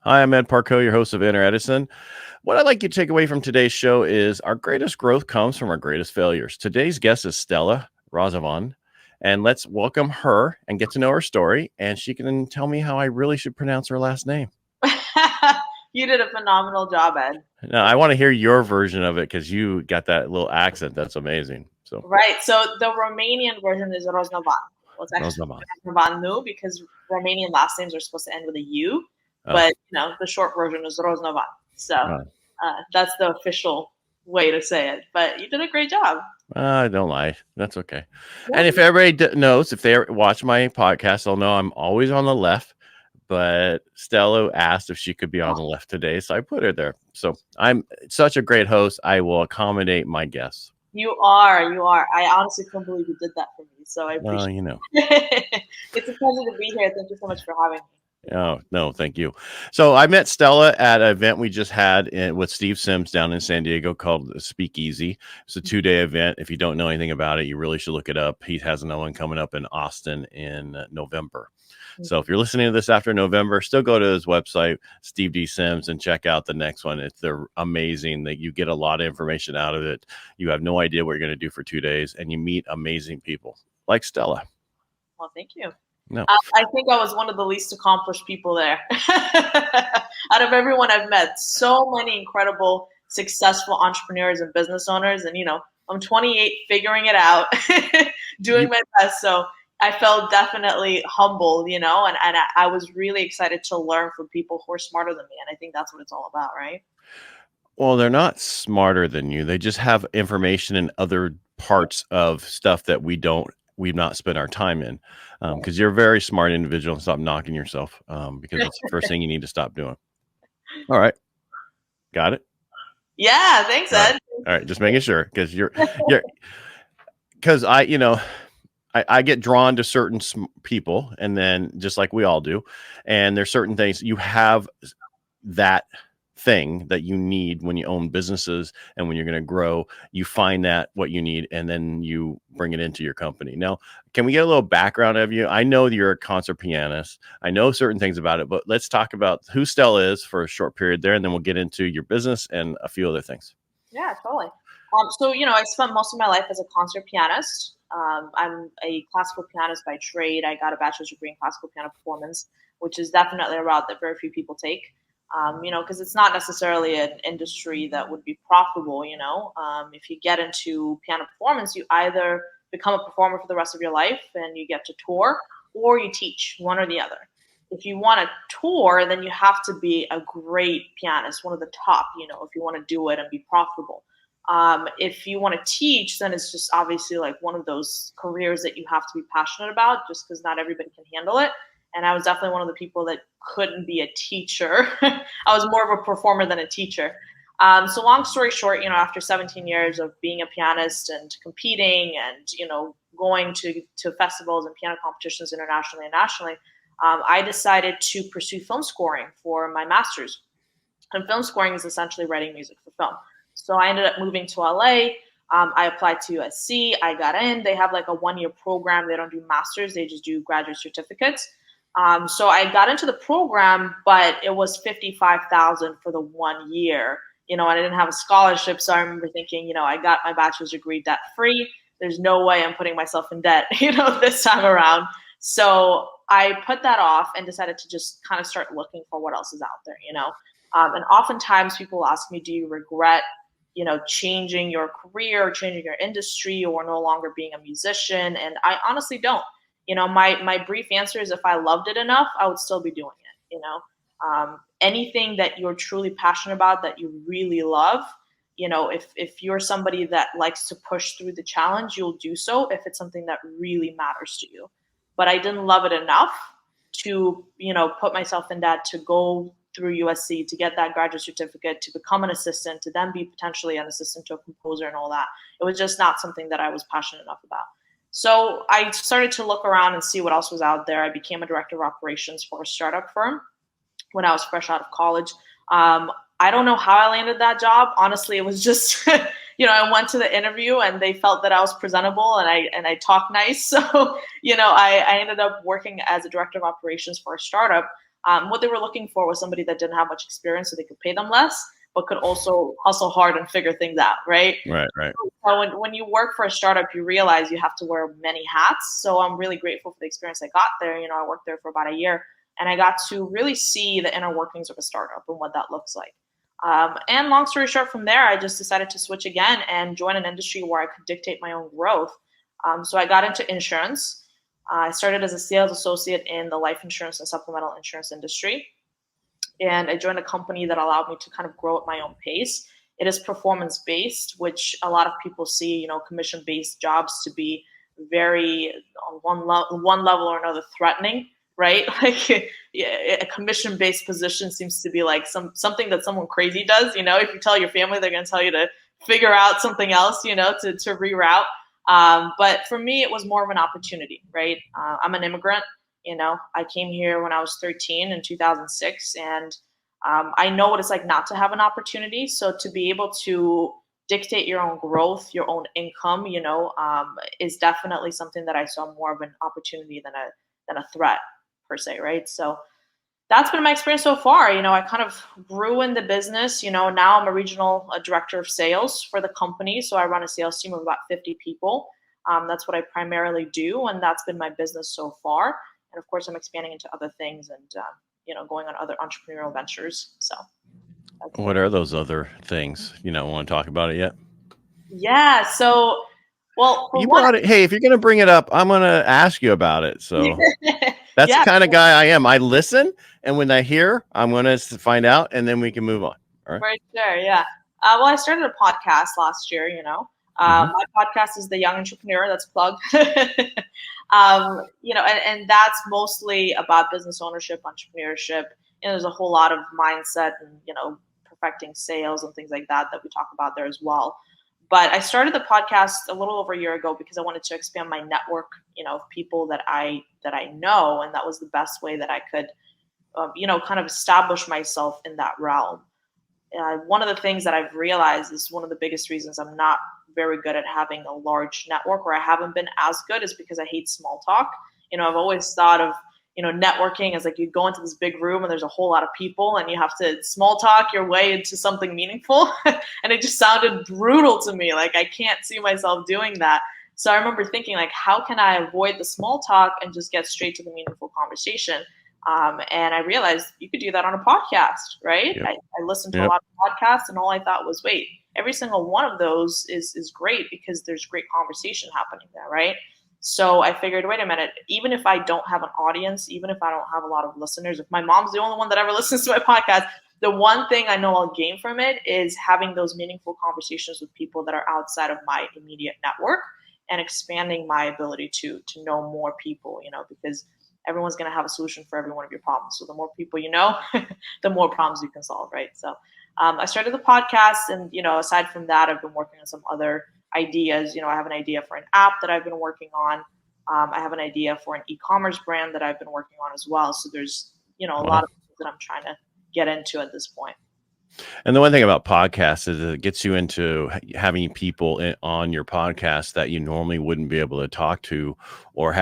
Hi, I'm Ed Parcaut, your host of Inner Edison. What I'd like you to take away from today's show is our greatest growth comes from our greatest failures. Today's guest is Stela Roznovan, and let's welcome her and get to know her story, and she can tell me how I really should pronounce her last name. You did a phenomenal job, Ed. Now, I want to hear your version of it because you got that little accent. That's amazing. So, Right. So the Romanian version is Roznovan. Well, it's actually Roznovan. Roznovan because Romanian last names are supposed to end with a U, but the short version is Roznovan. So that's the official way to say it. But you did a great job. Don't lie. That's okay. And if everybody knows, if they watch my podcast, they'll know I'm always on the left. But Stella asked if she could be on the left today, so I put her there. So I'm such a great host. I will accommodate my guests. You are. I honestly couldn't believe you did that for me. So I appreciate it. It's a pleasure to be here. Thank you so much for having me. Oh, no, thank you. So I met Stella at an event we just had with Steve Sims down in San Diego called Speakeasy. It's a 2-day event. If you don't know anything about it, you really should look it up. He has another one coming up in Austin in November. So if you're listening to this after November, still go to his website, Steve D. Sims, and check out the next one. They're amazing. That you get a lot of information out of it. You have no idea what you're going to do for 2 days, and you meet amazing people like Stella. Well, thank you. No. I think I was one of the least accomplished people there. Out of everyone I've met, so many incredible, successful entrepreneurs and business owners. And, I'm 28, figuring it out, doing my best. So I felt definitely humbled, and I was really excited to learn from people who are smarter than me. And I think that's what it's all about, right? Well, they're not smarter than you. They just have information in other parts of stuff that we've not spent our time in. Because you're a very smart individual, and stop knocking yourself because it's the first thing you need to stop doing. All right. Got it? Yeah. Thanks, Ed. All right. Just making sure because because I get drawn to certain people, and then just like we all do, and there's certain things you have that thing that you need when you own businesses and when you're going to grow, you find that what you need, and then you bring it into your company. Now, can we get a little background of you? I know that you're a concert pianist. I know certain things about it, but let's talk about who Stella is for a short period there, and then we'll get into your business and a few other things. Yeah, totally. So, I spent most of my life as a concert pianist. I'm a classical pianist by trade. I got a bachelor's degree in classical piano performance, which is definitely a route that very few people take. Because it's not necessarily an industry that would be profitable. If you get into piano performance, you either become a performer for the rest of your life and you get to tour, or you teach, one or the other. If you want to tour, then you have to be a great pianist, one of the top, if you want to do it and be profitable. If you want to teach, then it's just obviously like one of those careers that you have to be passionate about, just because not everybody can handle it. And I was definitely one of the people that couldn't be a teacher. I was more of a performer than a teacher. So long story short, after 17 years of being a pianist and competing and, going to festivals and piano competitions internationally and nationally, I decided to pursue film scoring for my master's. And film scoring is essentially writing music for film. So I ended up moving to LA. I applied to USC. I got in. They have like a 1-year program. They don't do masters. They just do graduate certificates. So I got into the program, but it was $55,000 for the 1 year, and I didn't have a scholarship. So I remember thinking, I got my bachelor's degree debt free. There's no way I'm putting myself in debt, this time around. So I put that off and decided to just kind of start looking for what else is out there, and oftentimes people ask me, do you regret, changing your career, changing your industry, or no longer being a musician? And I honestly don't. My brief answer is if I loved it enough, I would still be doing it. Anything that you're truly passionate about, that you really love, if you're somebody that likes to push through the challenge, you'll do so if it's something that really matters to you. But I didn't love it enough to, put myself in that, to go through USC, to get that graduate certificate, to become an assistant, to then be potentially an assistant to a composer and all that. It was just not something that I was passionate enough about. So I started to look around and see what else was out there. I became a director of operations for a startup firm when I was fresh out of college. I don't know how I landed that job. Honestly, it was just, I went to the interview and they felt that I was presentable and I talked nice. So, I ended up working as a director of operations for a startup. What they were looking for was somebody that didn't have much experience so they could pay them less, but could also hustle hard and figure things out, right? Right. So when you work for a startup, you realize you have to wear many hats. So I'm really grateful for the experience I got there. I worked there for about a year, and I got to really see the inner workings of a startup and what that looks like. And long story short, from there, I just decided to switch again and join an industry where I could dictate my own growth. So I got into insurance. I started as a sales associate in the life insurance and supplemental insurance industry. And I joined a company that allowed me to kind of grow at my own pace. It is performance based, which a lot of people see, commission based jobs to be very on one level or another threatening, right? Like a commission based position seems to be like something that someone crazy does. If you tell your family, they're going to tell you to figure out something else, to reroute. But for me, it was more of an opportunity, right? I'm an immigrant. I came here when I was 13 in 2006, and I know what it's like not to have an opportunity. So to be able to dictate your own growth, your own income, is definitely something that I saw more of an opportunity than a threat per se, right? So that's been my experience so far. I kind of grew in the business. Now I'm a regional director of sales for the company. So I run a sales team of about 50 people. That's what I primarily do, and that's been my business so far. And of course, I'm expanding into other things and, going on other entrepreneurial ventures. So. What are those other things? Want to talk about it yet? Yeah. So, well, You brought it. Hey, if you're going to bring it up, I'm going to ask you about it. So that's the kind of guy I am. I listen. And when I hear, I'm going to find out, and then we can move on. All right. Right. Sure. Yeah. Well, I started a podcast last year, My podcast is The Young Entrepreneur. That's plugged. And that's mostly about business ownership, entrepreneurship. There's a whole lot of mindset and, perfecting sales and things like that we talk about there as well. But I started the podcast a little over a year ago because I wanted to expand my network, of people that I know, and that was the best way that I could, kind of establish myself in that realm. One of the things that I've realized is one of the biggest reasons I'm not very good at having a large network, or I haven't been as good, is because I hate small talk. I've always thought of, networking as like you go into this big room and there's a whole lot of people and you have to small talk your way into something meaningful. And it just sounded brutal to me. Like I can't see myself doing that. So I remember thinking, like, how can I avoid the small talk and just get straight to the meaningful conversation? And I realized you could do that on a podcast, right? Yep. I listened to a lot of podcasts, and all I thought was, wait, every single one of those is great because there's great conversation happening there, right? So I figured, wait a minute, even if I don't have an audience, even if I don't have a lot of listeners, if my mom's the only one that ever listens to my podcast, the one thing I know I'll gain from it is having those meaningful conversations with people that are outside of my immediate network and expanding my ability to know more people, because everyone's going to have a solution for every one of your problems. So the more people you know, the more problems you can solve, right? So I started the podcast, and, aside from that, I've been working on some other ideas. I have an idea for an app that I've been working on. I have an idea for an e-commerce brand that I've been working on as well. So there's, a lot of things that I'm trying to get into at this point. And the one thing about podcasts is it gets you into having people on your podcast that you normally wouldn't be able to talk to, or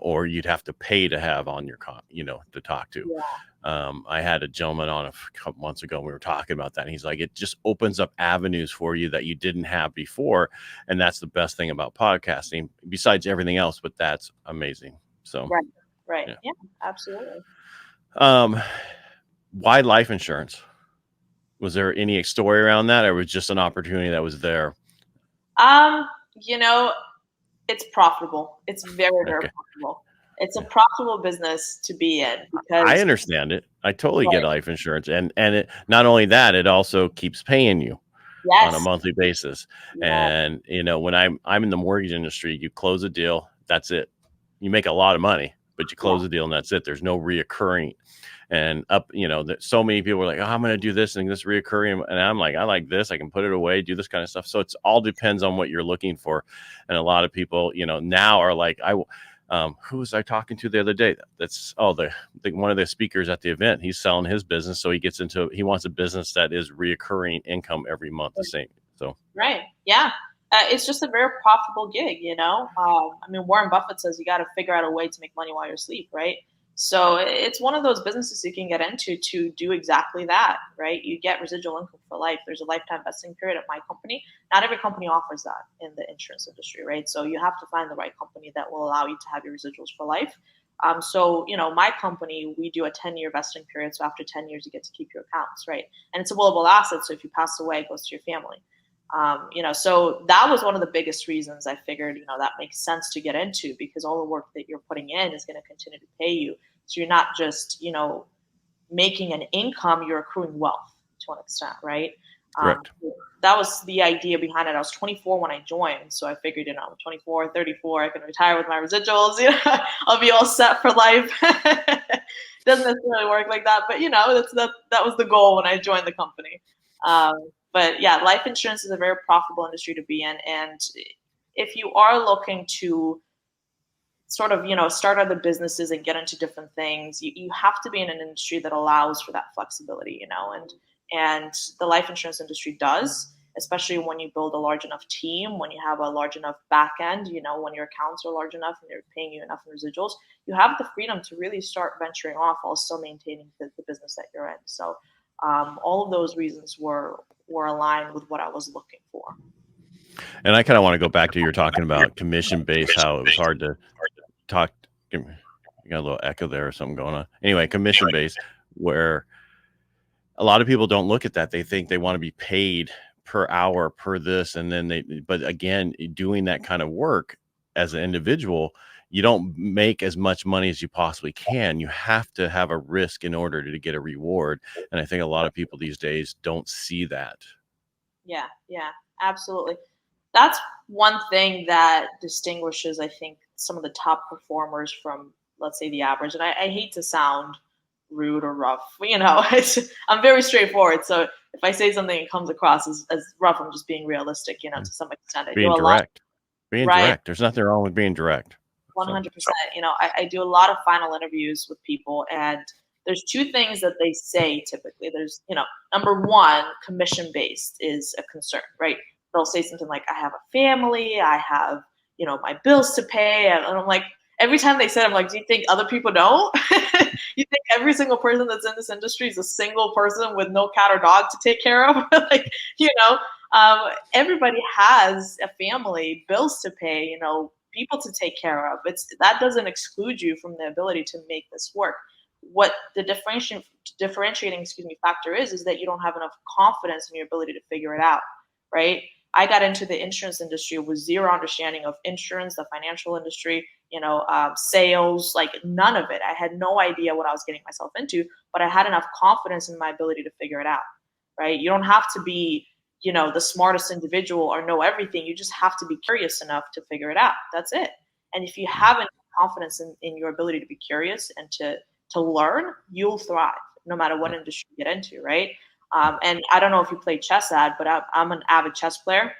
or you'd have to pay to have on your, to talk to. Yeah. I had a gentleman on a couple months ago, and we were talking about that. And he's like, it just opens up avenues for you that you didn't have before. And that's the best thing about podcasting, besides everything else, but that's amazing. So, right. Yeah, absolutely. Why life insurance? Was there any story around that, or was it just an opportunity that was there? It's profitable. It's very, very profitable. It's a profitable business to be in because I understand it. I totally get life insurance, and it, not only that, it also keeps paying you on a monthly basis. And when I'm in the mortgage industry, you close a deal, that's it. You make a lot of money, but you close a deal and that's it. There's no reoccurring. And so many people are like, oh, I'm going to do this and this reoccurring. And I'm like, I like this. I can put it away, do this kind of stuff. So it's all depends on what you're looking for. And a lot of people, now are like, who was I talking to the other day? That's one of the speakers at the event. He's selling his business. So he wants a business that is reoccurring income every month, the same. So, right. Yeah. It's just a very profitable gig, Warren Buffett says you got to figure out a way to make money while you're asleep, right? So it's one of those businesses you can get into to do exactly that, right? You get residual income for life. There's a lifetime vesting period at my company. Not every company offers that in the insurance industry, right? So you have to find the right company that will allow you to have your residuals for life. So, my company, we do a 10-year vesting period. So after 10 years, you get to keep your accounts, right? And it's a willable asset. So if you pass away, it goes to your family. So that was one of the biggest reasons I figured, that makes sense to get into, because all the work that you're putting in is going to continue to pay you. So you're not just, making an income, you're accruing wealth to an extent, right? Correct. That was the idea behind it. I was 24 when I joined. So I figured, I'm 24, 34, I can retire with my residuals, I'll be all set for life. Doesn't necessarily work like that, but that was the goal when I joined the company. But yeah, life insurance is a very profitable industry to be in. And if you are looking to sort of, start other businesses and get into different things, you have to be in an industry that allows for that flexibility, and the life insurance industry does, especially when you build a large enough team, when you have a large enough back end, when your accounts are large enough and they're paying you enough in residuals, you have the freedom to really start venturing off while still maintaining the business that you're in. So all of those reasons were aligned with what I was looking for. And I kind of want to go back to you're talking about commission based, how it was hard to talk. You got a little echo there or something going on. Anyway, commission based, where a lot of people don't look at that. They think they want to be paid per hour, per this, and then but again, doing that kind of work as an individual, you don't make as much money as you possibly can. You have to have a risk in order to get a reward. And I think a lot of people these days don't see that. Yeah, absolutely. That's one thing that distinguishes, I think, some of the top performers from, let's say, the average. And I hate to sound rude or rough, I'm very straightforward. So if I say something and comes across as rough, I'm just being realistic, to some extent. Being direct. Being direct. There's nothing wrong with being direct. 100%. I do a lot of final interviews with people, and there's two things that they say typically. There's, number one, commission based is a concern, right? They'll say something like, I have a family, I have, my bills to pay. And I'm like, every time they say it, I'm like, do you think other people don't? You think every single person that's in this industry is a single person with no cat or dog to take care of? Everybody has a family, bills to pay, people to take care of. That doesn't exclude you from the ability to make this work. What the differentiating factor is that you don't have enough confidence in your ability to figure it out, right? I got into the insurance industry with zero understanding of insurance, the financial industry, sales, like none of it. I had no idea what I was getting myself into, but I had enough confidence in my ability to figure it out, right? You don't have to be, the smartest individual or know everything. You just have to be curious enough to figure it out. That's it. And if you have enough confidence in your ability to be curious and to learn, you'll thrive no matter what industry you get into, right? And I don't know if you play chess, but I'm an avid chess player.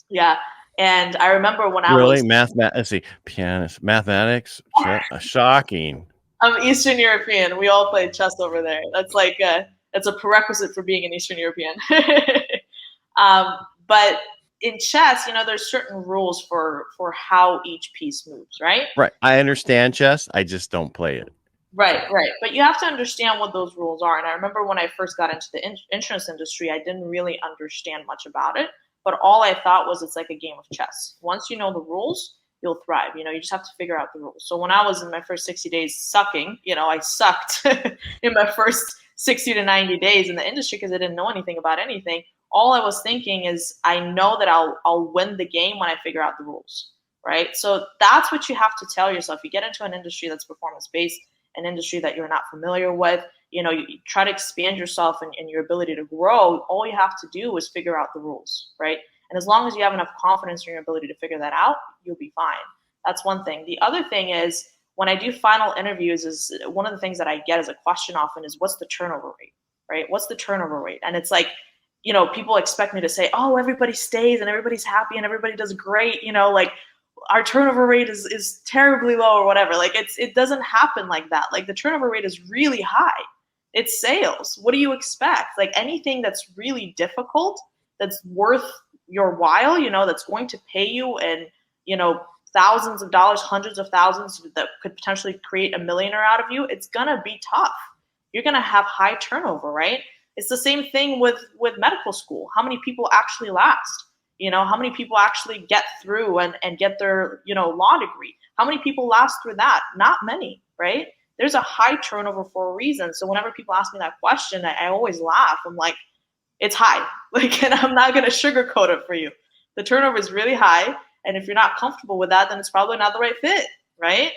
Yeah. And I remember when I was... Let's see, pianist, mathematics, shocking. I'm Eastern European. We all play chess over there. That's like that's a prerequisite for being an Eastern European. But in chess, there's certain rules for how each piece moves, right? Right. I understand chess. I just don't play it. Right. But you have to understand what those rules are. And I remember when I first got into the insurance industry, I didn't really understand much about it. But all I thought was it's like a game of chess. Once you know the rules, you'll thrive. You just have to figure out the rules. So when I was in my first 60 days sucking, I sucked in my first 60 to 90 days in the industry because I didn't know anything about anything. All I was thinking is I know that I'll win the game when I figure out the rules, right? So that's what you have to tell yourself. You get into an industry that's performance-based, an industry that you're not familiar with, you try to expand yourself and your ability to grow. All you have to do is figure out the rules, right? And as long as you have enough confidence in your ability to figure that out, you'll be fine. That's one thing. The other thing is when I do final interviews, is one of the things that I get as a question often is, what's the turnover rate, right? What's the turnover rate? And it's like, people expect me to say, oh, everybody stays and everybody's happy and everybody does great. Like our turnover rate is terribly low or whatever. Like it doesn't happen like that. Like the turnover rate is really high. It's sales. What do you expect? Like anything that's really difficult, that's worth your while, that's going to pay you and, thousands of dollars, hundreds of thousands that could potentially create a millionaire out of you, it's going to be tough. You're going to have high turnover, right? It's the same thing with medical school. How many people actually last? How many people actually get through and get their, law degree? How many people last through that? Not many, right? There's a high turnover for a reason. So whenever people ask me that question, I always laugh. I'm like, it's high. And I'm not going to sugarcoat it for you. The turnover is really high. And if you're not comfortable with that, then it's probably not the right fit, right?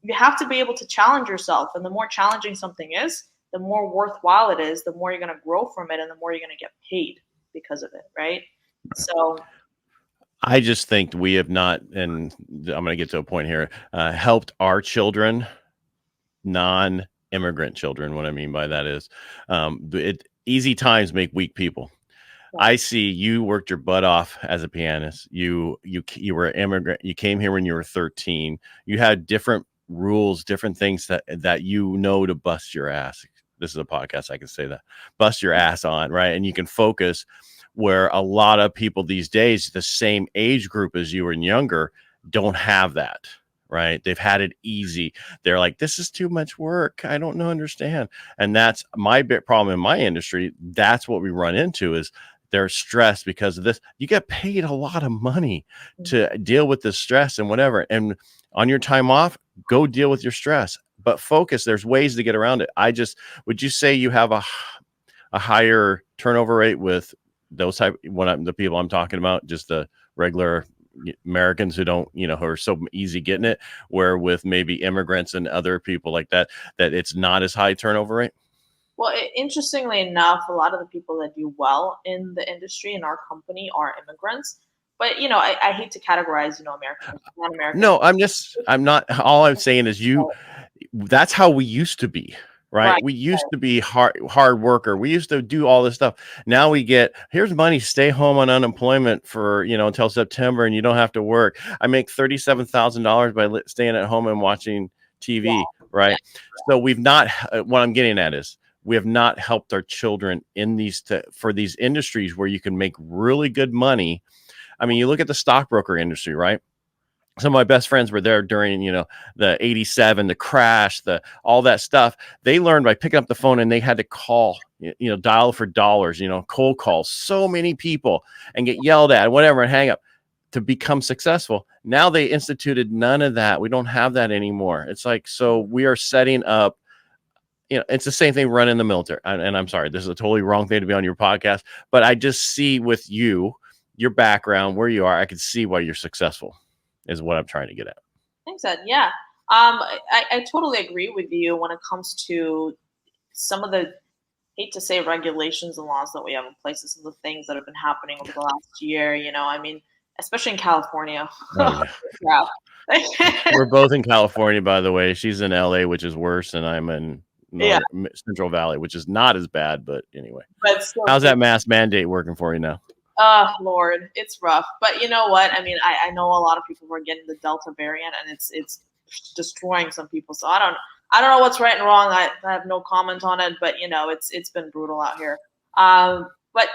You have to be able to challenge yourself. And the more challenging something is, the more worthwhile it is, the more you're going to grow from it, and the more you're going to get paid because of it, right? So I just think we have not, and I'm going to get to a point here, helped our children, non-immigrant children. What I mean by that is easy times make weak people. I see you worked your butt off as a pianist. You were an immigrant. You came here when you were 13. You had different rules, different things that to bust your ass. This is a podcast. I can say that. Bust your ass on, right? And you can focus where a lot of people these days, the same age group as you and younger, don't have that, right? They've had it easy. They're like, this is too much work. I don't understand. And that's my big problem in my industry. That's what we run into is they're stressed because of this. You get paid a lot of money to deal with the stress and whatever. And on your time off, go deal with your stress, but focus. There's ways to get around it. Would you say you have a higher turnover rate with those the people I'm talking about, just the regular Americans who don't, who are so easy getting it, where with maybe immigrants and other people like that it's not as high turnover rate? Well, interestingly enough, a lot of the people that do well in the industry in our company are immigrants. But, I hate to categorize, Americans, non-Americans. No, I'm not. All I'm saying is that's how we used to be, right? We used to be hard worker. We used to do all this stuff. Now we get, here's money, stay home on unemployment for, until September, and you don't have to work. I make $37,000 by staying at home and watching TV, right? So we've not, what I'm getting at is, we have not helped our children in for these industries where you can make really good money. I mean, you look at the stockbroker industry, right? Some of my best friends were there during, the 87, the crash, all that stuff. They learned by picking up the phone, and they had to call, dial for dollars, cold call so many people and get yelled at, whatever, and hang up to become successful. Now they instituted none of that. We don't have that anymore. It's like, so we are setting up, it's the same thing running the military. And I'm sorry, this is a totally wrong thing to be on your podcast, but I just see with your background, where you are, I can see why you're successful is what I'm trying to get at. Thanks, Ed. Yeah. I totally agree with you when it comes to some of the, hate to say, regulations and laws that we have in place. Some of the things that have been happening over the last year, especially in California. Oh, yeah. We're both in California, by the way. She's in LA, which is worse, and I'm in Central Valley, which is not as bad, but anyway. How's that mask mandate working for you now? Oh, Lord, it's rough. But you know what? I mean, I know a lot of people who are getting the Delta variant, and it's destroying some people. So I don't know what's right and wrong. I have no comment on it, but it's been brutal out here. But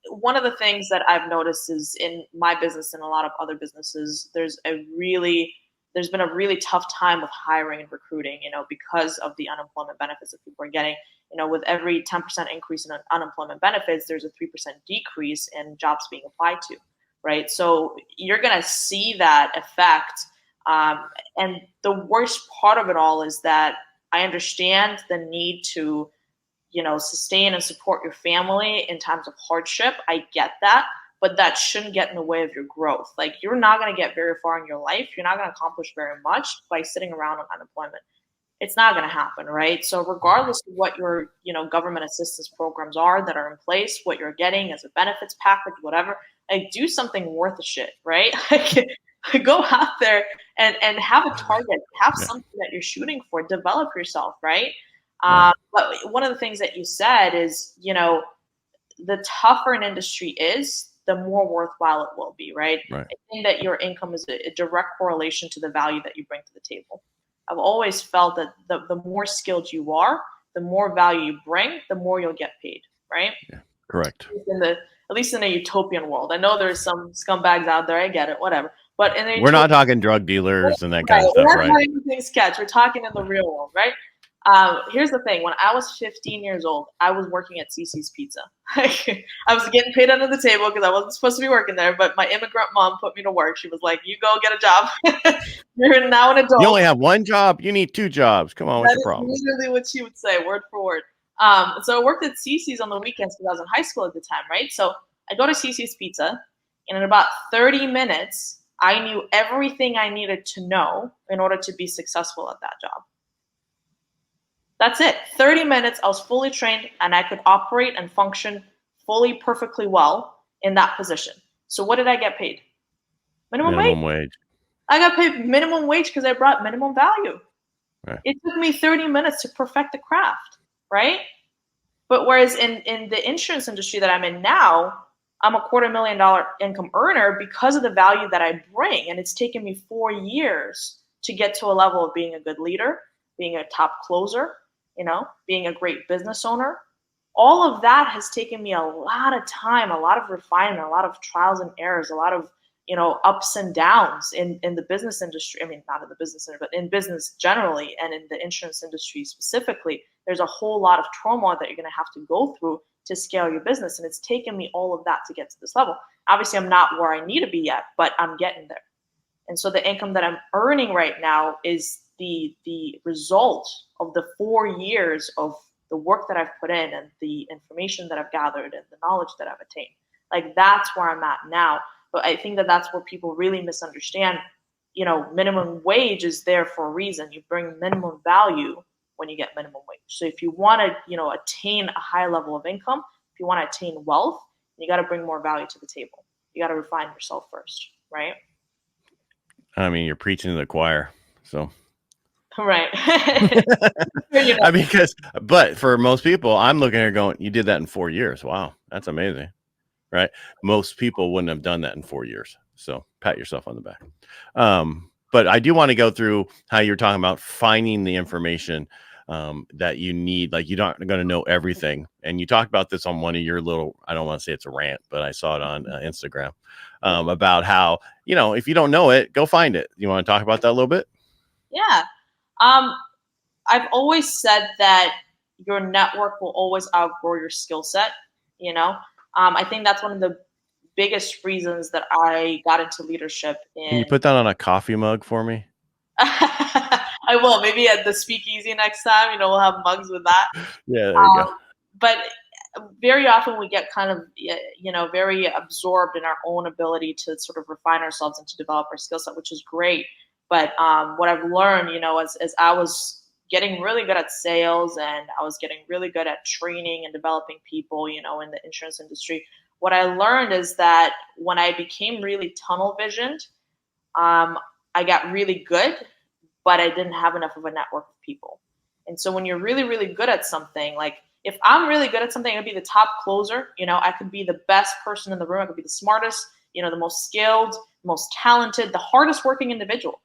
one of the things that I've noticed is in my business and a lot of other businesses, there's been a really tough time with hiring and recruiting, because of the unemployment benefits that people are getting. With every 10% increase in unemployment benefits, there's a 3% decrease in jobs being applied to, right? So you're going to see that effect. And the worst part of it all is that I understand the need to, sustain and support your family in times of hardship. I get that. But that shouldn't get in the way of your growth. Like, you're not going to get very far in your life. You're not going to accomplish very much by sitting around on unemployment. It's not going to happen, right? So regardless of what your, government assistance programs are that are in place, what you're getting as a benefits package, whatever, like, do something worth a shit, right? Go out there and have a target, have something that you're shooting for, develop yourself, right? But one of the things that you said is, the tougher an industry is, the more worthwhile it will be, right? I think that your income is a direct correlation to the value that you bring to the table. I've always felt that the more skilled you are, the more value you bring, the more you'll get paid, right? Yeah, correct. At least in a utopian world. I know there's some scumbags out there, I get it, whatever. But in the We're not talking drug dealers and that kind right, of stuff, we're not right? talking anything sketch. We're talking in the real world, right? Here's the thing. When I was 15 years old, I was working at CC's Pizza. I was getting paid under the table because I wasn't supposed to be working there, but my immigrant mom put me to work. She was like, you go get a job. You're now an adult. You only have one job. You need two jobs. Come on, what's your problem? That is literally what she would say, word for word. So I worked at CC's on the weekends because I was in high school at the time, right? So I go to CC's Pizza, and in about 30 minutes, I knew everything I needed to know in order to be successful at that job. That's it. 30 minutes, I was fully trained, and I could operate and function fully, perfectly well in that position. So what did I get paid? Minimum wage. I got paid minimum wage because I brought minimum value. Right. It took me 30 minutes to perfect the craft, right? But whereas in the insurance industry that I'm in now, I'm a $250,000 income earner because of the value that I bring. And it's taken me 4 years to get to a level of being a good leader, being a top closer, being a great business owner. All of that has taken me a lot of time, a lot of refinement, a lot of trials and errors, a lot of ups and downs in the business industry. I mean, not in the business industry, but in business generally, and in the insurance industry specifically, there's a whole lot of turmoil that you're going to have to go through to scale your business. And it's taken me all of that to get to this level. Obviously, I'm not where I need to be yet, but I'm getting there. And so the income that I'm earning right now is the result of the 4 years of the work that I've put in and the information that I've gathered and the knowledge that I've attained. Like, that's where I'm at now. But I think that that's where people really misunderstand. Minimum wage is there for a reason. You bring minimum value when you get minimum wage. So if you want to, attain a high level of income, if you want to attain wealth, you got to bring more value to the table. You got to refine yourself first, right? I mean, you're preaching to the choir, so. Right. I mean, but for most people, I'm looking here going, you did that in 4 years. Wow, that's amazing. Right? Most people wouldn't have done that in 4 years. So pat yourself on the back. But I do want to go through how you're talking about finding the information that you need. Like, you're not going to know everything. And you talked about this on one of your little, I don't want to say it's a rant, but I saw it on Instagram about how, if you don't know it, go find it. You want to talk about that a little bit? Yeah. I've always said that your network will always outgrow your skill set, I think that's one of the biggest reasons that I got into leadership. Can you put that on a coffee mug for me? I will. Maybe at the speakeasy next time, we'll have mugs with that. Yeah, there you go. But very often we get kind of, very absorbed in our own ability to sort of refine ourselves and to develop our skill set, which is great. But what I've learned, as I was getting really good at sales and I was getting really good at training and developing people, in the insurance industry, what I learned is that when I became really tunnel visioned, I got really good, but I didn't have enough of a network of people. And so when you're really, really good at something, like if I'm really good at something, I could be the top closer, I could be the best person in the room. I could be the smartest, the most skilled, most talented, the hardest working individual,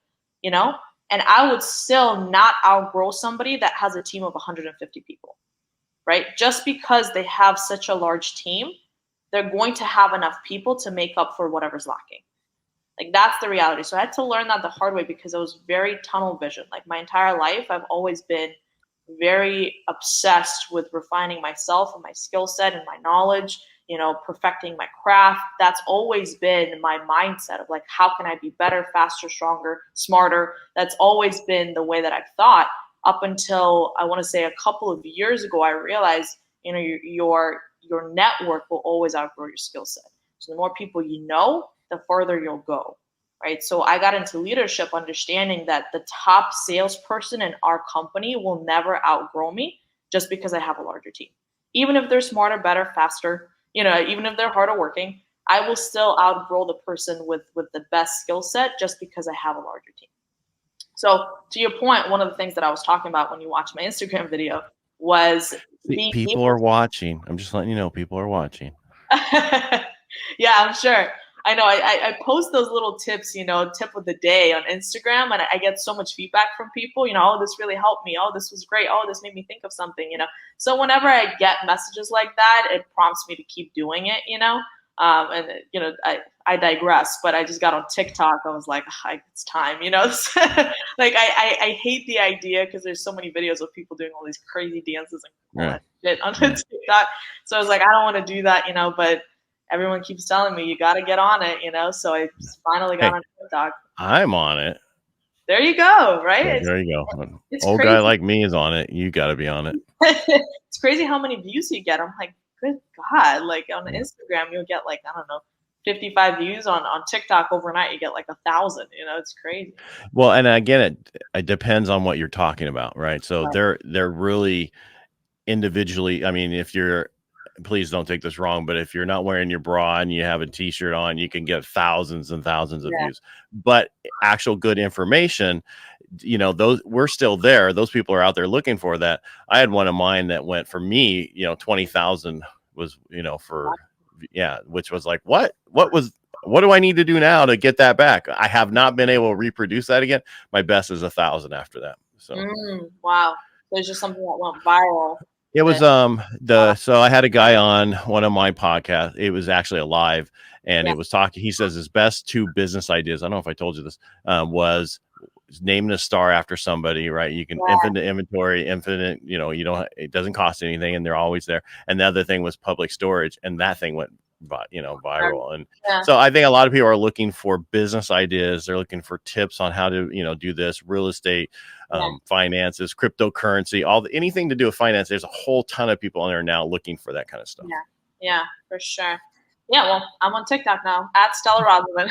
and I would still not outgrow somebody that has a team of 150 people, right? Just because they have such a large team, they're going to have enough people to make up for whatever's lacking. Like, that's the reality. So I had to learn that the hard way because I was very tunnel vision. Like, my entire life, I've always been very obsessed with refining myself and my skill set and my knowledge, perfecting my craft. That's always been my mindset of like, how can I be better, faster, stronger, smarter? That's always been the way that I've thought up until, I want to say, a couple of years ago. I realized, your network will always outgrow your skill set. So the more people you know, the further you'll go, right? So I got into leadership understanding that the top salesperson in our company will never outgrow me just because I have a larger team. Even if they're smarter, better, faster, even if they're harder working, I will still outgrow the person with the best skill set just because I have a larger team. So to your point, one of the things that I was talking about when you watched my Instagram video was people are watching. I'm just letting you know, people are watching. Yeah, I'm sure. I know. I post those little tips, tip of the day on Instagram, and I get so much feedback from people, oh, this really helped me. Oh, this was great. Oh, this made me think of something, So whenever I get messages like that, it prompts me to keep doing it, And I digress, but I just got on TikTok. I was like, it's time, like I hate the idea because there's so many videos of people doing all these crazy dances and all that shit on TikTok. So I was like, I don't want to do that, but everyone keeps telling me you got to get on it, so I finally got on TikTok. I'm on it. There you go, right? There you go. It's old crazy. Guy like me is on it. You got to be on it. It's crazy how many views you get. I'm like, good God. Like on Instagram, you'll get like, I don't know, 55 views. On TikTok overnight, you get like 1,000. It's crazy. Well, and again, it depends on what you're talking about, right? So they're really individually. I mean, if you're, please don't take this wrong, but if you're not wearing your bra and you have a t-shirt on, you can get thousands and thousands of views. But actual good information, those, we're still there. Those people are out there looking for that. I had one of mine that went for me, 20,000 was, which was like, what do I need to do now to get that back? I have not been able to reproduce that again. My best is 1,000 after that. So wow. There's just something that went viral. It was so I had a guy on one of my podcasts. It was actually a live, and it was talking. He says his best 2 business ideas, I don't know if I told you this, was naming a star after somebody, right? You can infinite inventory, infinite, it doesn't cost anything and they're always there. And the other thing was public storage, and that thing went viral. And so I think a lot of people are looking for business ideas. They're looking for tips on how to, do this, real estate, finances, cryptocurrency, anything to do with finance. There's a whole ton of people on there now looking for that kind of stuff. Yeah, for sure. Yeah, well, I'm on TikTok now at Stela Roznovan.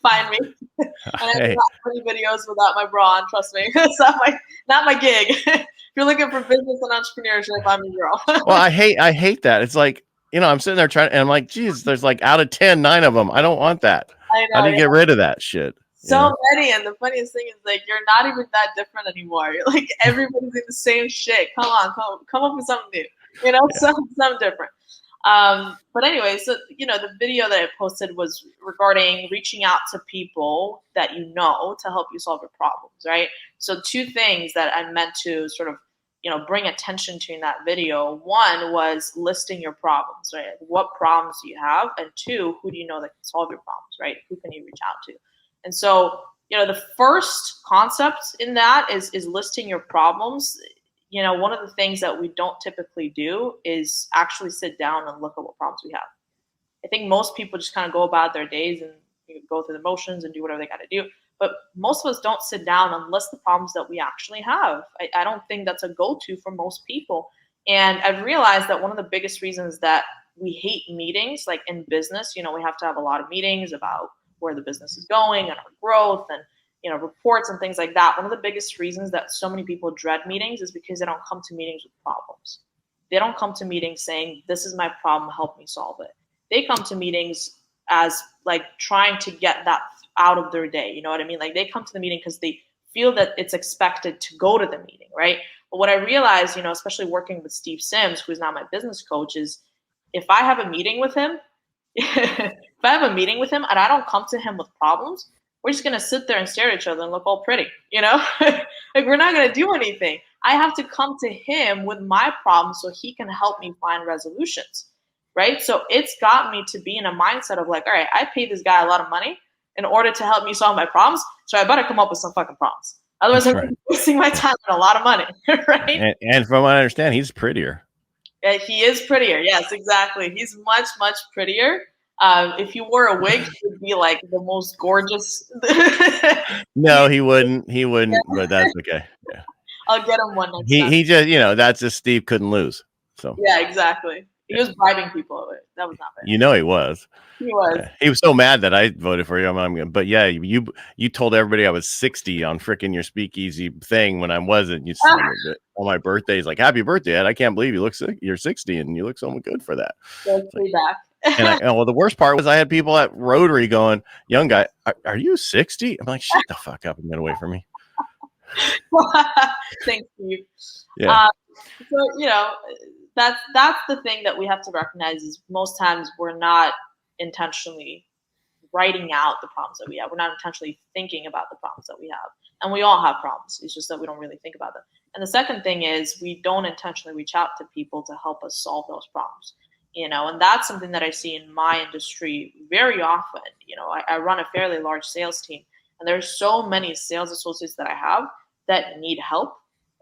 Find me. And I do not many videos without my bra on, trust me. It's not my gig. If you're looking for business and entrepreneurship, I'm your girl. Well, I hate that. It's like, I'm sitting there and I'm like, geez, there's like out of 10, 9 of them. I don't want that. I know. How do you get rid of that shit? So many, and the funniest thing is like you're not even that different anymore. You're like everybody's in the same shit. Come on, come up with something new. Something different. But anyway, so the video that I posted was regarding reaching out to people that to help you solve your problems, right? So 2 things that I meant to sort of bring attention to in that video. One was listing your problems, right? What problems do you have? And 2, who do you know that can solve your problems, right? Who can you reach out to? And so, the first concept in that is listing your problems. One of the things that we don't typically do is actually sit down and look at what problems we have. I think most people just kind of go about their days and go through the motions and do whatever they got to do. But most of us don't sit down and list the problems that we actually have. I don't think that's a go-to for most people. And I've realized that one of the biggest reasons that we hate meetings, like in business, we have to have a lot of meetings about where the business is going and our growth and reports and things like that. One of the biggest reasons that so many people dread meetings is because they don't come to meetings with problems. They don't come to meetings saying, this is my problem, help me solve it. They come to meetings as like trying to get that out of their day. You know what I mean? Like they come to the meeting because they feel that it's expected to go to the meeting, right? But what I realized, especially working with Steve Sims, who's now my business coach, is if I have a meeting with him, and I don't come to him with problems, we're just going to sit there and stare at each other and look all pretty, like we're not going to do anything. I have to come to him with my problems so he can help me find resolutions, right? So it's got me to be in a mindset of like, all right, I paid this guy a lot of money in order to help me solve my problems, so I better come up with some fucking problems. Otherwise, I'm wasting my time and a lot of money, right? And from what I understand, he's prettier. He is prettier. Yes, exactly. He's much, much prettier. If he wore a wig, he would be like the most gorgeous. No, he wouldn't. He wouldn't, but that's okay. Yeah. I'll get him one next time. He just, that's just Steve couldn't lose. So yeah, exactly. He was bribing people with it. That was not fair. He was. He was. Yeah. He was so mad that I voted for you. But yeah, you told everybody I was 60 on freaking your speakeasy thing when I wasn't. You on my birthday, he's like, "Happy birthday, Ed. I can't believe you're 60 and you look so good for that." Back. And the worst part was I had people at Rotary going, "Young guy, are you 60?" I'm like, "Shut the fuck up and get away from me." Thanks, Steve. Yeah. So that's the thing that we have to recognize is most times we're not intentionally writing out the problems that we have. We're not intentionally thinking about the problems that we have. And we all have problems. It's just that we don't really think about them. And the second thing is we don't intentionally reach out to people to help us solve those problems. And that's something that I see in my industry very often. I run a fairly large sales team, and there's so many sales associates that I have that need help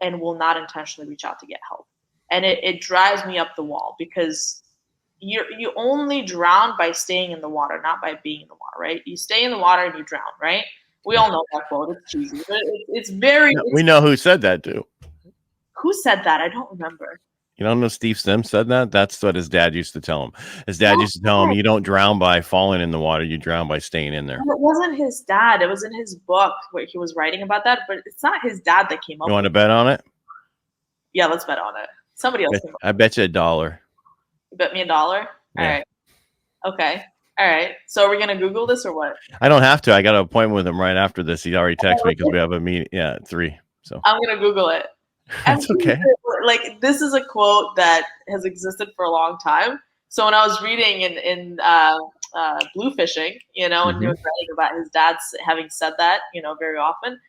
and will not intentionally reach out to get help. And it drives me up the wall, because you only drown by staying in the water, not by being in the water, right? You stay in the water and you drown, right? We all know that quote. It's cheesy, but it's very. We know who said that too. Who said that? I don't remember. You don't know Steve Sims said that? That's what his dad used to tell him. His dad used to tell him, you don't drown by falling in the water, you drown by staying in there. Well, it wasn't his dad. It was in his book where he was writing about that, but it's not his dad that came up You want to with bet on it? Yeah, let's bet on it. Somebody else came up I bet you $1. You bet me $1? All right. Okay. All right. So are we going to Google this or what? I don't have to. I got an appointment with him right after this. He already texted me because we have a meeting. Yeah, at 3. So I'm going to Google it. That's okay. Like, this is a quote that has existed for a long time. So when I was reading in Blue Fishing, and he was writing about his dad having said that, very often,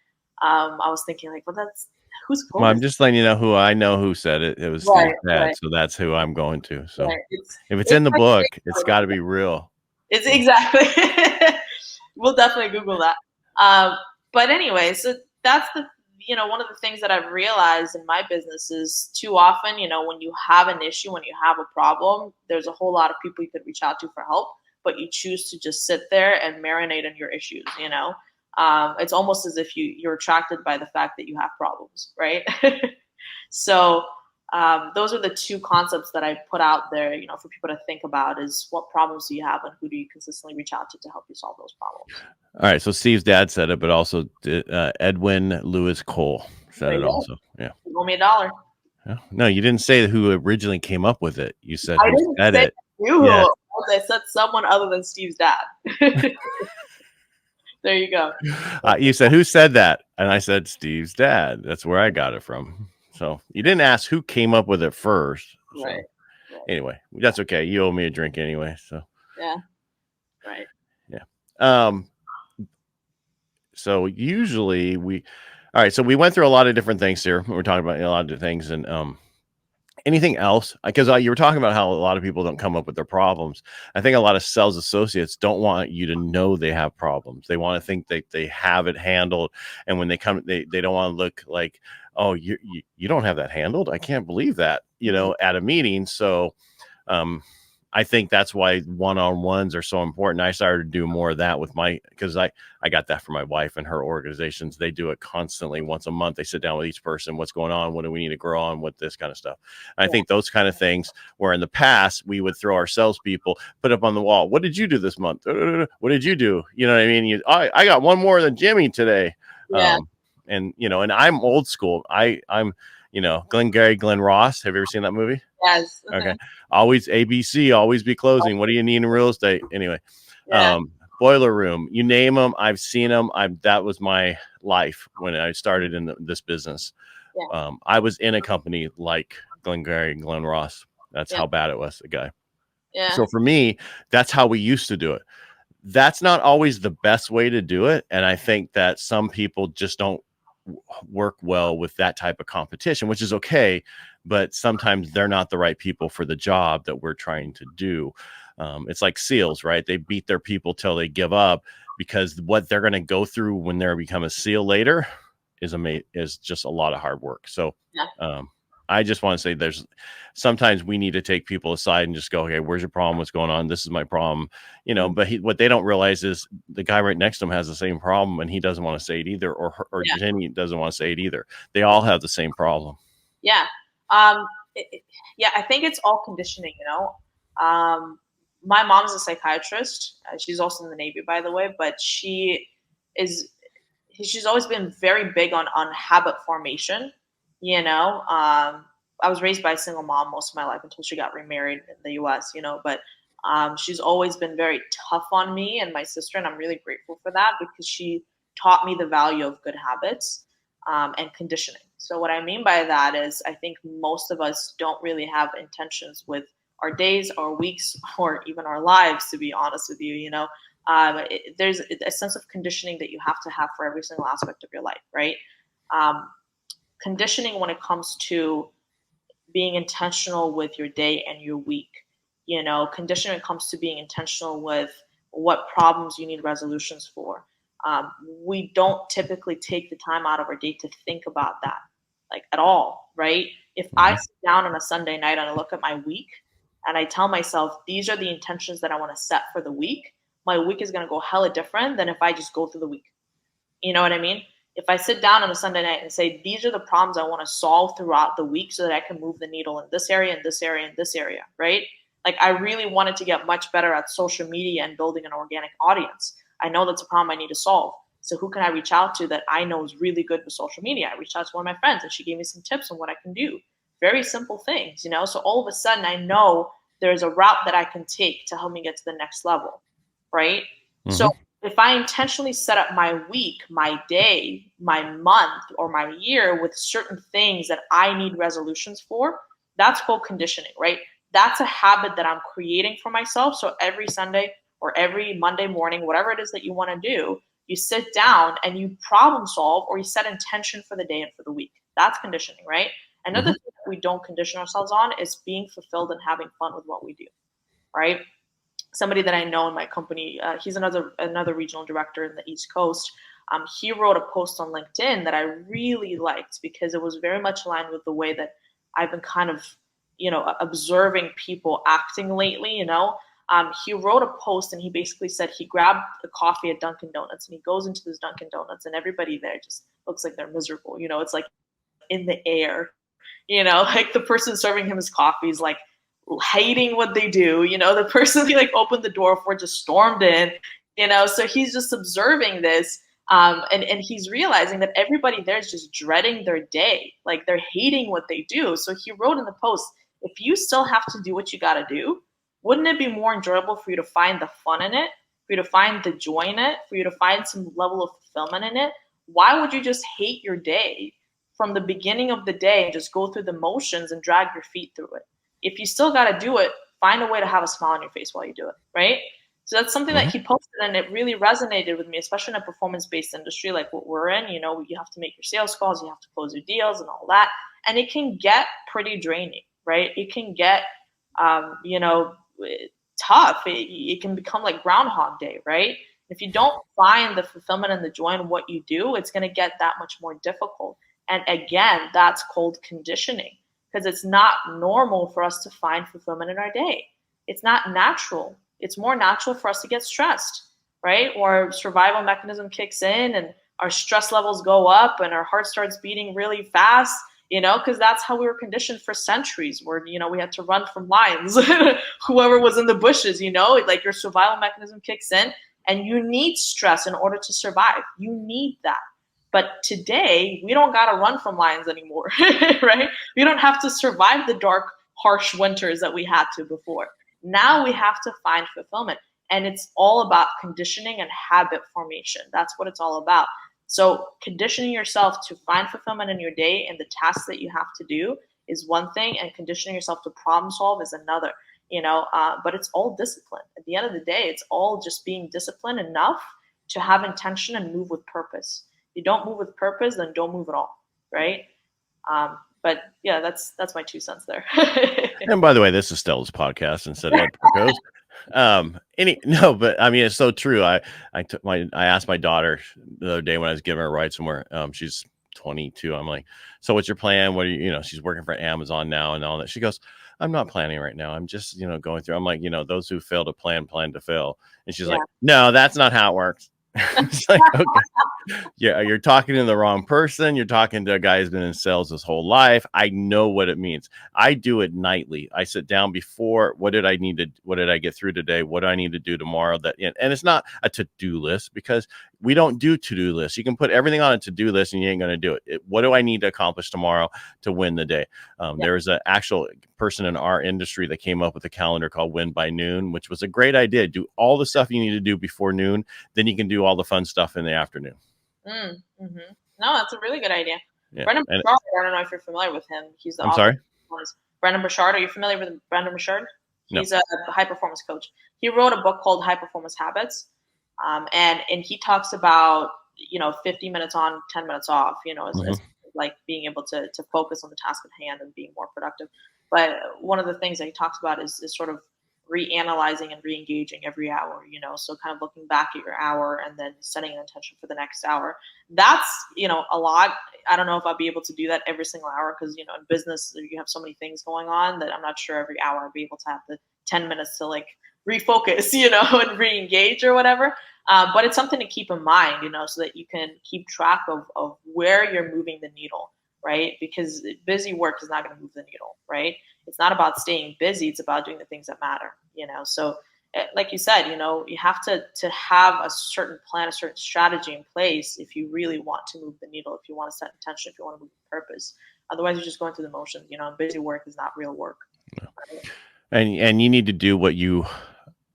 I was thinking, like, well, that's who's quote. Well, I'm just letting you know who I know who said it. It was Steve's dad, so that's who I'm going to. So if it's in the book, it's got to be real. It's exactly. We'll definitely Google that. But anyway, so that's one of the things that I've realized in my business is too often, when you have an issue, when you have a problem, there's a whole lot of people you could reach out to for help, but you choose to just sit there and marinate on your issues. It's almost as if you're attracted by the fact that you have problems, right? So those are the two concepts that I put out there, for people to think about, is what problems do you have and who do you consistently reach out to help you solve those problems. All right. So Steve's dad said it, but also Edwin Lewis Cole said it also. Yeah. You owe me $1. No, you didn't say who originally came up with it. You said who said it. I said someone other than Steve's dad. There you go. You said, who said that? And I said, Steve's dad. That's where I got it from. So you didn't ask who came up with it first. So. Right. Anyway, that's okay. You owe me a drink anyway. So yeah. Right. Yeah. So usually all right. So we went through a lot of different things here. We're talking about a lot of things, and anything else? Because you were talking about how a lot of people don't come up with their problems. I think a lot of sales associates don't want you to know they have problems. They want to think that they have it handled. And when they come, they don't want to look like, oh, you don't have that handled. I can't believe that, at a meeting. So I think that's why one-on-ones are so important. I started to do more of that with because I got that from my wife and her organizations. They do it constantly. Once a month, they sit down with each person. What's going on? What do we need to grow on? What this kind of stuff. I think those kind of things, where in the past we would throw our salespeople, put up on the wall. What did you do this month? What did you do? You know what I mean? I got one more than Jimmy today. Yeah. And I'm old school. I'm Glengarry Glen Ross. Have you ever seen that movie? Yes. Okay. Always ABC, always be closing. What do you need in real estate? Anyway, Boiler Room, you name them. I've seen them. That was my life when I started in this business. Yeah. I was in a company like Glengarry and Glen Ross. That's how bad it was, the guy. Yeah. So for me, that's how we used to do it. That's not always the best way to do it. And I think that some people just don't work well with that type of competition, which is okay, but sometimes they're not the right people for the job that we're trying to do. It's like SEALs, right? They beat their people till they give up, because what they're going to go through when they become a SEAL later is just a lot of hard work. So I just want to say sometimes we need to take people aside and just go, okay, where's your problem? What's going on? This is my problem, but what they don't realize is the guy right next to him has the same problem, and he doesn't want to say it either, or Jenny doesn't want to say it either. They all have the same problem. Yeah. I think it's all conditioning, my mom's a psychiatrist. She's also in the Navy, by the way, but she's always been very big on habit formation. I was raised by a single mom most of my life until she got remarried in the US, but she's always been very tough on me and my sister. And I'm really grateful for that, because she taught me the value of good habits and conditioning. So what I mean by that is, I think most of us don't really have intentions with our days, our weeks, or even our lives, to be honest with you. There's a sense of conditioning that you have to have for every single aspect of your life, right? Conditioning when it comes to being intentional with your day and your week. conditioning when it comes to being intentional with what problems you need resolutions for. We don't typically take the time out of our day to think about that, like, at all, right? If I sit down on a Sunday night and I look at my week and I tell myself, these are the intentions that I want to set for the week, my week is going to go hella different than if I just go through the week. You know what I mean? If I sit down on a Sunday night and say, these are the problems I want to solve throughout the week so that I can move the needle in this area, in this area, in this area, right? Like, I really wanted to get much better at social media and building an organic audience. I know that's a problem I need to solve. So who can I reach out to that I know is really good with social media? I reached out to one of my friends and she gave me some tips on what I can do. Very simple things, So all of a sudden I know there's a route that I can take to help me get to the next level, right? Mm-hmm. So if I intentionally set up my week, my day, my month, or my year with certain things that I need resolutions for, that's called conditioning, right? That's a habit that I'm creating for myself. So every Sunday or every Monday morning, whatever it is that you want to do, you sit down and you problem solve, or you set intention for the day and for the week. That's conditioning, right? Another thing that we don't condition ourselves on is being fulfilled and having fun with what we do, right? Somebody that I know in my company, he's another regional director in the East Coast. He wrote a post on LinkedIn that I really liked because it was very much aligned with the way that I've been kind of, observing people acting lately, He wrote a post and he basically said he grabbed a coffee at Dunkin' Donuts and he goes into this Dunkin' Donuts and everybody there just looks like they're miserable. It's like in the air, like the person serving him his coffee is like hating what they do. The person he like opened the door for just stormed in, so he's just observing this. And he's realizing that everybody there is just dreading their day. Like, they're hating what they do. So he wrote in the post, if you still have to do what you got to do, wouldn't it be more enjoyable for you to find the fun in it, for you to find the joy in it, for you to find some level of fulfillment in it? Why would you just hate your day from the beginning of the day and just go through the motions and drag your feet through it? If you still got to do it, find a way to have a smile on your face while you do it, right? So that's something that he posted, and it really resonated with me, especially in a performance-based industry like what we're in. You have to make your sales calls, you have to close your deals and all that. And it can get pretty draining, right? It can get, tough. It can become like Groundhog Day, right? If you don't find the fulfillment and the joy in what you do, it's going to get that much more difficult. And again, that's called conditioning, because it's not normal for us to find fulfillment in our day. It's not natural. It's more natural for us to get stressed, right? Or survival mechanism kicks in and our stress levels go up and our heart starts beating really fast, because that's how we were conditioned for centuries, where, we had to run from lions, whoever was in the bushes, like your survival mechanism kicks in and you need stress in order to survive. You need that. But today, we don't got to run from lions anymore, right? We don't have to survive the dark, harsh winters that we had to before. Now we have to find fulfillment. And it's all about conditioning and habit formation. That's what it's all about. So conditioning yourself to find fulfillment in your day and the tasks that you have to do is one thing, and conditioning yourself to problem solve is another. But it's all discipline. At the end of the day, it's all just being disciplined enough to have intention and move with purpose. If you don't move with purpose, then don't move at all, right? But yeah, that's my 2 cents there. And by the way, this is Stela's podcast instead of Parcaut. But I mean, it's so true. I asked my daughter the other day when I was giving her a ride somewhere. She's 22. I'm like, so what's your plan? What are you, she's working for Amazon now and all that. She goes, I'm not planning right now. I'm just, going through. I'm like, those who fail to plan to fail. And she's like, no, that's not how it works. It's like, okay, yeah, you're talking to the wrong person. You're talking to a guy who's been in sales his whole life. I know what it means. I do it nightly. I sit down before, what did I get through today? What do I need to do tomorrow? And it's not a to-do list, because we don't do to-do lists. You can put everything on a to-do list and you ain't going to do it. What do I need to accomplish tomorrow to win the day? There was an actual person in our industry that came up with a calendar called Win by Noon, which was a great idea. Do all the stuff you need to do before noon, then you can do all the fun stuff in the afternoon. No, that's a really good idea. Yeah. Brendan Burchard, I don't know if you're familiar with him. He's the author. Brendan Burchard. Are you familiar with Brendan Burchard? He's a high performance coach. He wrote a book called High Performance Habits. And he talks about, 50 minutes on, 10 minutes off, as like being able to focus on the task at hand and being more productive. But one of the things that he talks about is sort of reanalyzing and re-engaging every hour, so kind of looking back at your hour and then setting an intention for the next hour. That's, a lot. I don't know if I'll be able to do that every single hour because, in business, you have so many things going on that I'm not sure every hour I'll be able to have the 10 minutes to like refocus, and re-engage or whatever. But it's something to keep in mind, so that you can keep track of where you're moving the needle, right? Because busy work is not going to move the needle, right? It's not about staying busy. It's about doing the things that matter, So like you said, you have to have a certain plan, a certain strategy in place if you really want to move the needle, if you want to set intention, if you want to move purpose. Otherwise, you're just going through the motions. Busy work is not real work. Right? And you need to do what you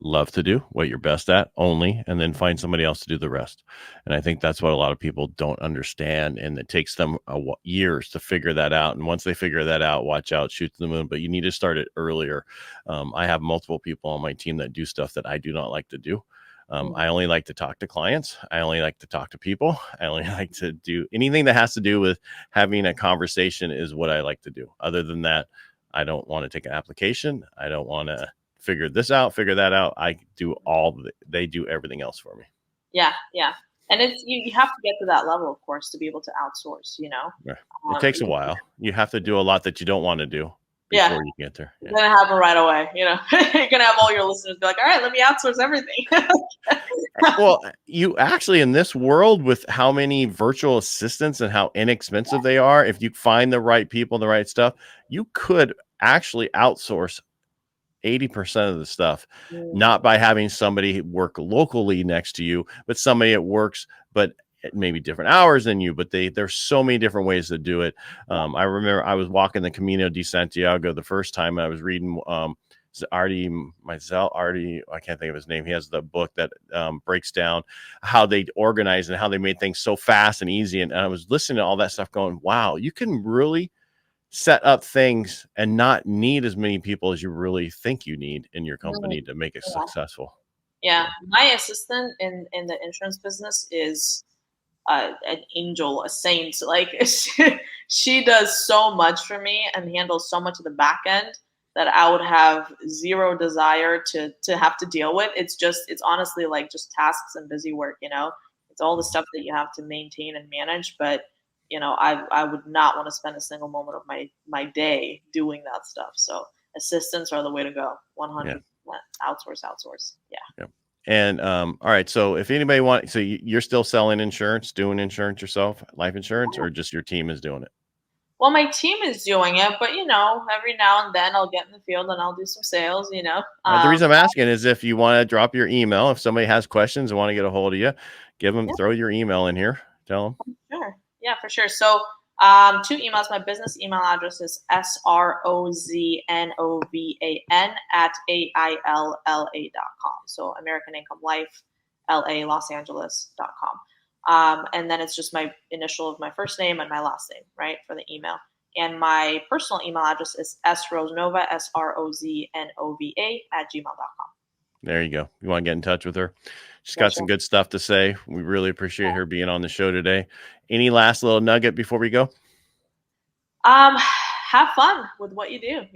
love to do, what you're best at only, and then find somebody else to do the rest. And I think that's what a lot of people don't understand. And it takes them years to figure that out. And once they figure that out, watch out, shoot to the moon. But you need to start it earlier. I have multiple people on my team that do stuff that I do not like to do. I only like to talk to clients. I only like to talk to people. I only like to do anything that has to do with having a conversation is what I like to do. Other than that, I don't want to take an application. I don't want to figure this out, figure that out. I do they do everything else for me. Yeah. And it's you have to get to that level, of course, to be able to outsource, Yeah. It takes a while. You have to do a lot that you don't want to do before you get there. It's gonna happen right away, You're gonna have all your listeners be like, all right, let me outsource everything. Well, you actually, in this world with how many virtual assistants and how inexpensive they are, if you find the right people, the right stuff, you could actually outsource 80% of the stuff, not by having somebody work locally next to you, but somebody that works, but at maybe different hours than you, but there's so many different ways to do it. I remember I was walking the Camino de Santiago the first time, and I was reading, Artie, I can't think of his name. He has the book that breaks down how they organize and how they made things so fast and easy. And I was listening to all that stuff going, wow, you can really set up things and not need as many people as you really think you need in your company to make it successful. Yeah. My assistant in the insurance business is an angel, a saint. Like she does so much for me and handles so much of the back end that I would have zero desire to have to deal with. It's honestly like just tasks and busy work, It's all the stuff that you have to maintain and manage, but I would not want to spend a single moment of my day doing that stuff. So assistants are the way to go. 100%. Outsource. Yeah. And all right. So if anybody so you're still selling insurance, doing insurance yourself, life insurance, or just your team is doing it? Well, my team is doing it, but every now and then I'll get in the field and I'll do some sales. The reason I'm asking is if you want to drop your email, if somebody has questions and want to get a hold of you, throw your email in here. Tell them. Sure. Yeah, for sure. So 2 emails. My business email address is sroznovan@ailla.com. So American Income Life, LA, Los Angeles.com. And then it's just my initial of my first name and my last name, right, for the email. And my personal email address is sroznova, SROZNOVA @gmail.com. There you go. You want to get in touch with her? She's got some good stuff to say. We really appreciate her being on the show today. Any last little nugget before we go? Have fun with what you do.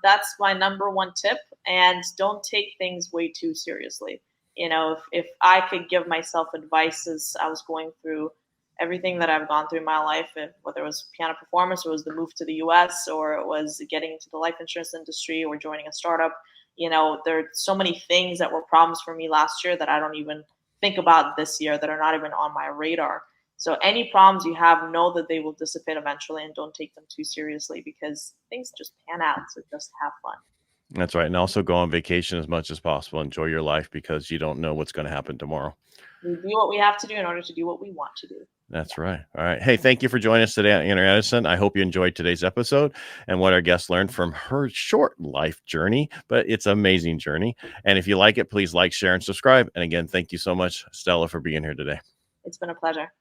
That's my number one tip. And don't take things way too seriously. If I could give myself advice as I was going through everything that I've gone through in my life, whether it was piano performance, or it was the move to the US, or it was getting into the life insurance industry or joining a startup, there are so many things that were problems for me last year that I don't even think about this year, that are not even on my radar. So any problems you have, know that they will dissipate eventually, and don't take them too seriously, because things just pan out. So just have fun. That's right. And also go on vacation as much as possible. Enjoy your life, because you don't know what's going to happen tomorrow. We do what we have to do in order to do what we want to do. That's right. All right. Hey, thank you for joining us today on Inner Edison. I hope you enjoyed today's episode and what our guest learned from her short life journey, but it's an amazing journey. And if you like it, please like, share, and subscribe. And again, thank you so much, Stela, for being here today. It's been a pleasure.